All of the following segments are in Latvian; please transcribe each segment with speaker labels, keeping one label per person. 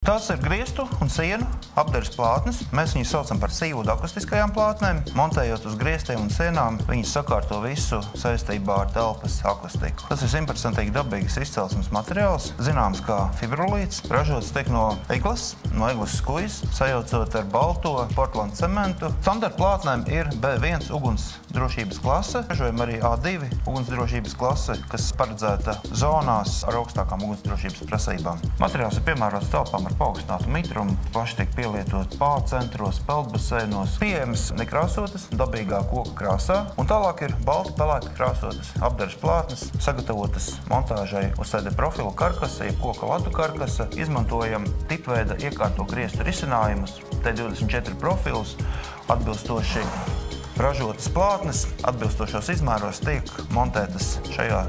Speaker 1: Tās ir griestu un sienu apdares plātnes. Mēs viņus saucam par sīvudu akustiskajām plātnēm. Montējot uz griestiem un sienām, viņas sakārto visu saistībā ar telpas akustiku. Tas ir 100% dabīgs izcelsmes materiāls, zināms kā fibrolīts. Ražots tiek no egles skujas, sajaucot ar balto portlandu cementu. Standarta plātnēm ir B1 ugunsdrošības klase. Ražojam arī A2 ugunsdrošības klase, kas paredzēta zonās ar augstākām ugunsdrošības prasībām. Materiāls ir piemērots telpām ar paaugstinātu mitrumu, plaši tiek pielietot pācentros, peldbaseinos, pieejamas nekrāsotas, dabīgā koka krāsā, un tālāk ir balti pelēki krāsotas apdares plātnes, sagatavotas montāžai uz CD profilu karkasa, jeb koka latu karkasa. Izmantojam tipveida iekārto griestu risinājumus, T24 profilus, atbilstoši ražotas plātnes, atbilstošos izmēros tiek montētas šajā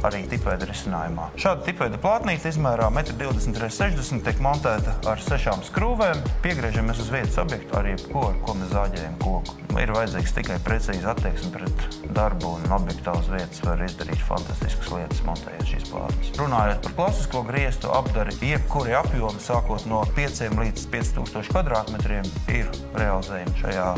Speaker 1: arī tipveida risinājumā. Šāda tipveida plātnīte izmērā 1,20 x 60 tiek montēta ar 6 skrūvēm. Piegriežamies uz vietas objektu ar jebko, ar ko mēs zāģējam koku. Ir vajadzīgs tikai precīzi attieksme pret darbu, un objektā uz vietas var izdarīt fantastiskas lietas, montējot šīs plātnes. Runājot par klasisko griestu apdari, jebkuri apjomi, sākot no 5 līdz 5000 kvadrātmetriem, ir realizējami šajā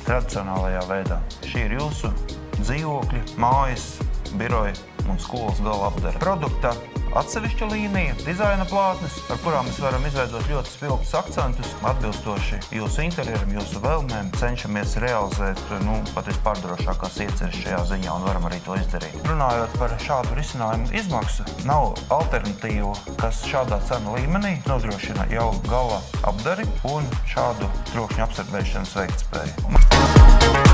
Speaker 1: tradicionālajā veidā. Šī ir jūsu dzīvokļi, mājas, biroja un skolas gala apdara. Produkta atsevišķa līnija, dizaina plātnes, ar kurām mēs varam izveidot ļoti spilgtus akcentus, atbilstoši jūsu interjeram, jūsu vēlmēm. Cenšamies realizēt pat vispārdrošākās ieceres šajā ziņā un varam arī to izdarīt. Runājot par šādu risinājumu izmaksu, nav alternatīvu, kas šādā cenu līmenī nodrošina jau gala apdari un šādu trokšņu absorbēšanas veiktspēju.